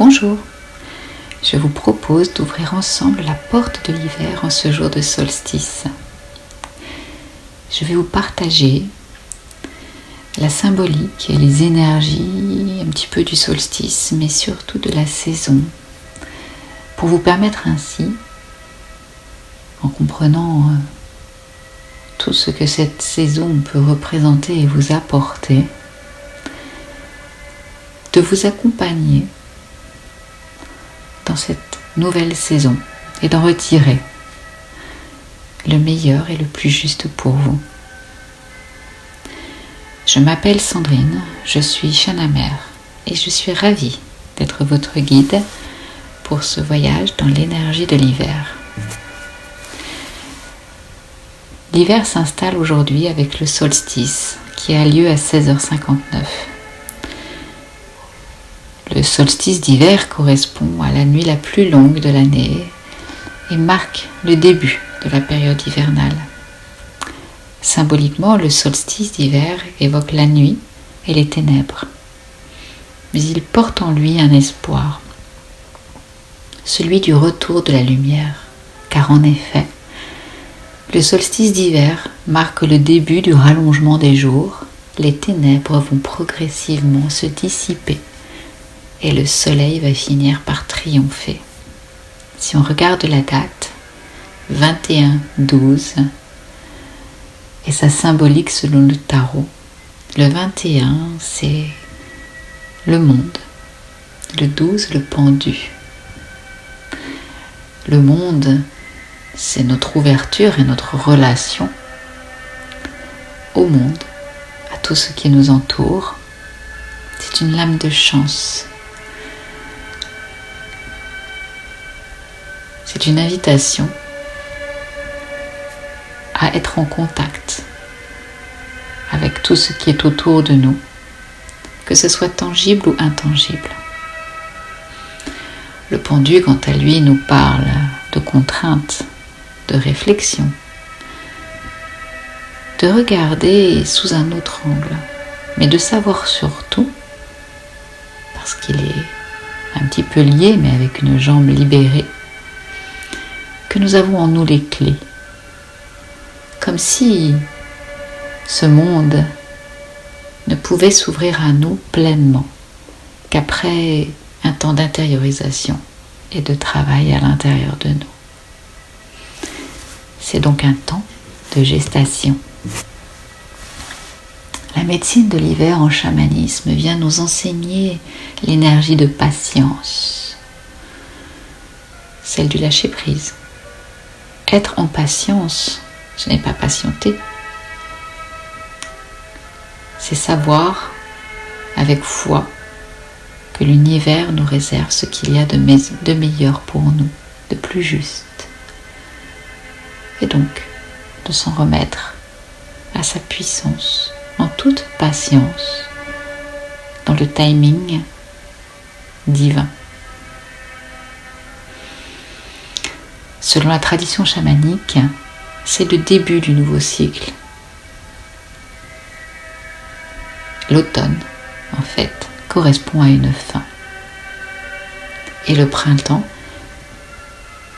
Bonjour, je vous propose d'ouvrir ensemble la porte de l'hiver en ce jour de solstice. Je vais vous partager la symbolique et les énergies un petit peu du solstice, mais surtout de la saison, pour vous permettre ainsi, en comprenant tout ce que cette saison peut représenter et vous apporter, de vous accompagner dans cette nouvelle saison et d'en retirer le meilleur et le plus juste pour vous. Je m'appelle Sandrine, je suis Chana-Mère et je suis ravie d'être votre guide pour ce voyage dans l'énergie de l'hiver. L'hiver s'installe aujourd'hui avec le solstice qui a lieu à 16h59. Le solstice d'hiver correspond à la nuit la plus longue de l'année et marque le début de la période hivernale. Symboliquement, le solstice d'hiver évoque la nuit et les ténèbres, mais il porte en lui un espoir, celui du retour de la lumière, car en effet, le solstice d'hiver marque le début du rallongement des jours, les ténèbres vont progressivement se dissiper et le soleil va finir par triompher. Si on regarde la date, 21-12, et sa symbolique selon le tarot, le 21 c'est le monde, le 12 le pendu. Le monde, c'est notre ouverture et notre relation au monde, à tout ce qui nous entoure. C'est une lame de chance. C'est une invitation à être en contact avec tout ce qui est autour de nous, que ce soit tangible ou intangible. Le pendu, quant à lui, nous parle de contraintes, de réflexion, de regarder sous un autre angle, mais de savoir surtout, parce qu'il est un petit peu lié, mais avec une jambe libérée, que nous avons en nous les clés. Comme si ce monde ne pouvait s'ouvrir à nous pleinement qu'après un temps d'intériorisation et de travail à l'intérieur de nous. C'est donc un temps de gestation. La médecine de l'hiver en chamanisme vient nous enseigner l'énergie de patience, celle du lâcher-prise. Être en patience, ce n'est pas patienter. C'est savoir, avec foi, que l'univers nous réserve ce qu'il y a de meilleur pour nous, de plus juste. Et donc, de s'en remettre à sa puissance, en toute patience, dans le timing divin. Selon la tradition chamanique, c'est le début du nouveau cycle. L'automne, en fait, correspond à une fin. Et le printemps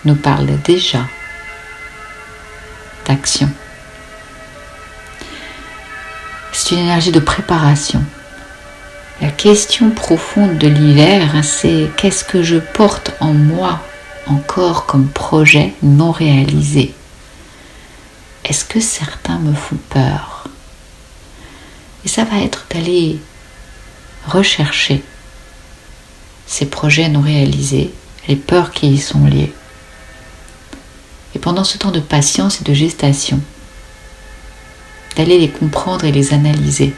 nous parle déjà d'action. C'est une énergie de préparation. La question profonde de l'hiver, c'est qu'est-ce que je porte en moi encore comme projet non réalisé? Est-ce que certains me font peur? Et ça va être d'aller rechercher ces projets non réalisés, les peurs qui y sont liées. Et pendant ce temps de patience et de gestation, d'aller les comprendre et les analyser,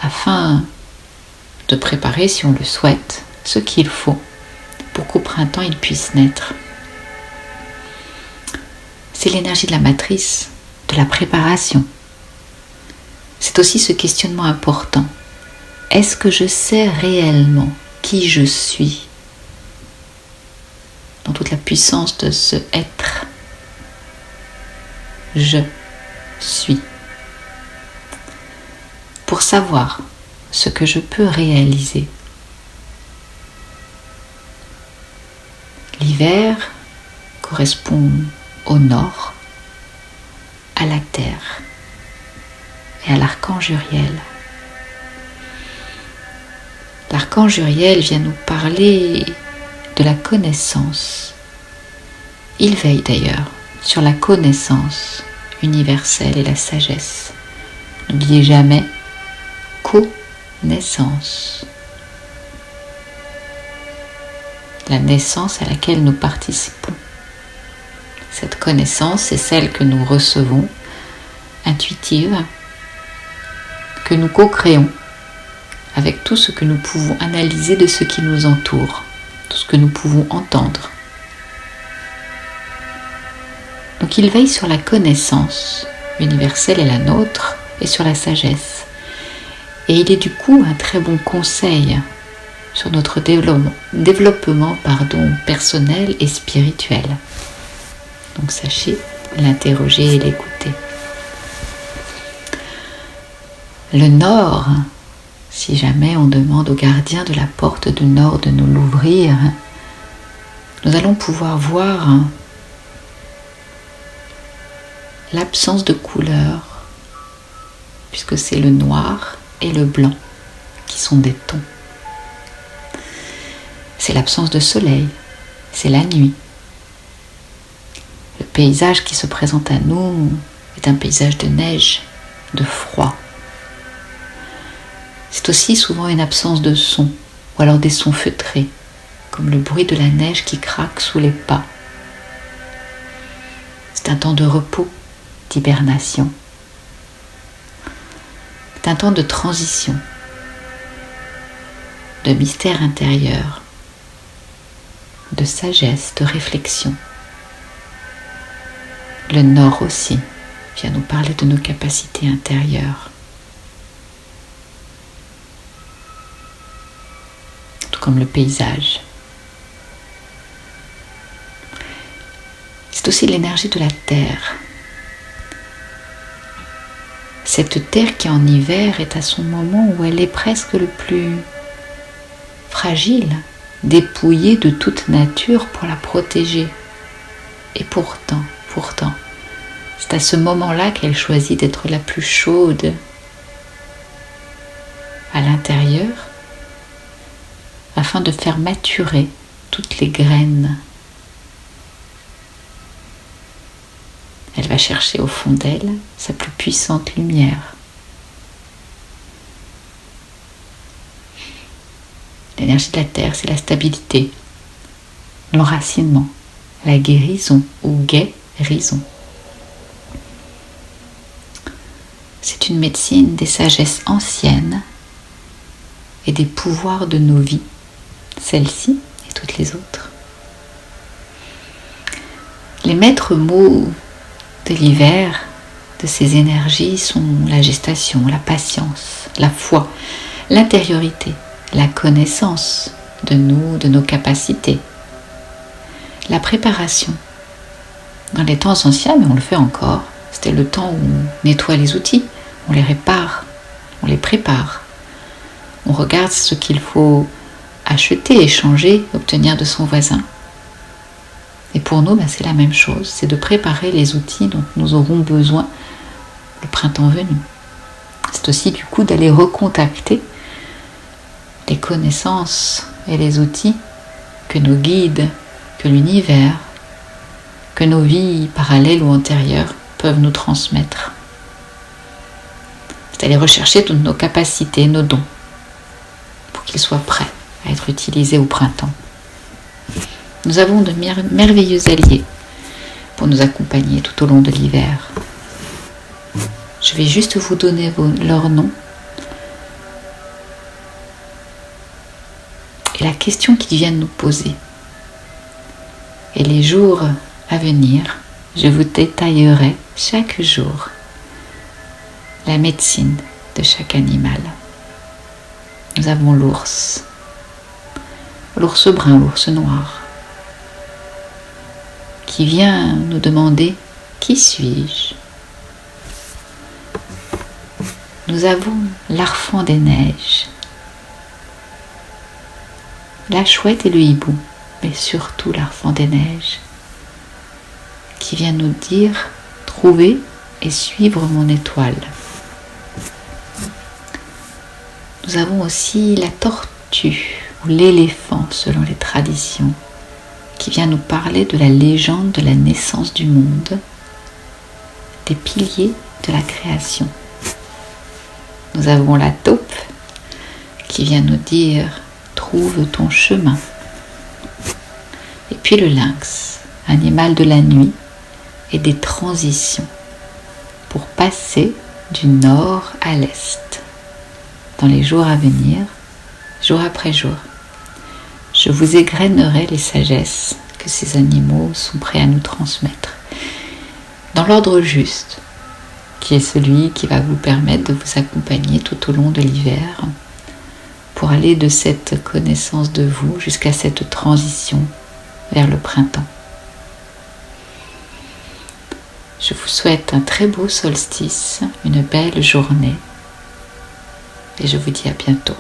afin de préparer, si on le souhaite, ce qu'il faut pour qu'au printemps il puisse naître. C'est l'énergie de la matrice, de la préparation. C'est aussi ce questionnement important. Est-ce que je sais réellement qui je suis dans toute la puissance de ce être? Je suis. Pour savoir ce que je peux réaliser, l'hiver correspond au nord, à la terre et à l'archange Uriel. L'archange Uriel vient nous parler de la connaissance. Il veille d'ailleurs sur la connaissance universelle et la sagesse. N'oubliez jamais, connaissance. La naissance à laquelle nous participons. Cette connaissance, c'est celle que nous recevons, intuitive, que nous co-créons avec tout ce que nous pouvons analyser de ce qui nous entoure, tout ce que nous pouvons entendre. Donc il veille sur la connaissance universelle et la nôtre, et sur la sagesse. Et il est du coup un très bon conseil sur notre développement personnel et spirituel. Donc sachez l'interroger et l'écouter. Le nord, si jamais on demande au gardien de la porte du nord de nous l'ouvrir, nous allons pouvoir voir l'absence de couleur, puisque c'est le noir et le blanc qui sont des tons. C'est l'absence de soleil, c'est la nuit. Le paysage qui se présente à nous est un paysage de neige, de froid. C'est aussi souvent une absence de son, ou alors des sons feutrés, comme le bruit de la neige qui craque sous les pas. C'est un temps de repos, d'hibernation. C'est un temps de transition, de mystère intérieur, de sagesse, de réflexion. Le nord aussi vient nous parler de nos capacités intérieures. Tout comme le paysage. C'est aussi l'énergie de la terre. Cette terre qui en hiver est à son moment où elle est presque le plus fragile, dépouillée de toute nature pour la protéger. Et pourtant, c'est à ce moment-là qu'elle choisit d'être la plus chaude à l'intérieur, afin de faire maturer toutes les graines. Elle va chercher au fond d'elle sa plus puissante lumière. L'énergie de la terre, c'est la stabilité, l'enracinement, la guérison ou guérison. C'est une médecine des sagesses anciennes et des pouvoirs de nos vies, celle-ci et toutes les autres. Les maîtres mots de l'hiver, de ces énergies sont la gestation, la patience, la foi, l'intériorité, la connaissance de nous, de nos capacités, la préparation. Dans les temps anciens, mais on le fait encore, c'était le temps où on nettoie les outils, on les répare, on les prépare. On regarde ce qu'il faut acheter, échanger, obtenir de son voisin. Et pour nous, c'est la même chose, c'est de préparer les outils dont nous aurons besoin le printemps venu. C'est aussi du coup d'aller recontacter les connaissances et les outils que nos guides, que l'univers, que nos vies parallèles ou antérieures peuvent nous transmettre. C'est aller rechercher toutes nos capacités, nos dons, pour qu'ils soient prêts à être utilisés au printemps. Nous avons de merveilleux alliés pour nous accompagner tout au long de l'hiver. Je vais juste vous donner leurs noms et la question qu'ils viennent nous poser. Et les jours à venir, je vous détaillerai chaque jour la médecine de chaque animal. Nous avons l'ours brun, l'ours noir, qui vient nous demander « Qui suis-je » Nous avons l'arfan des neiges, la chouette et le hibou mais surtout l'Arfan des Neiges, qui vient nous dire « Trouver et suivre mon étoile ». Nous avons aussi la tortue ou l'éléphant selon les traditions, qui vient nous parler de la légende de la naissance du monde, des piliers de la création. Nous avons la taupe qui vient nous dire « Trouve ton chemin ». Et puis le lynx, animal de la nuit et des transitions, pour passer du nord à l'est. Dans les jours à venir, jour après jour, je vous égrènerai les sagesses que ces animaux sont prêts à nous transmettre, dans l'ordre juste, qui est celui qui va vous permettre de vous accompagner tout au long de l'hiver, pour aller de cette connaissance de vous jusqu'à cette transition vers le printemps. Je vous souhaite un très beau solstice, une belle journée, et je vous dis à bientôt.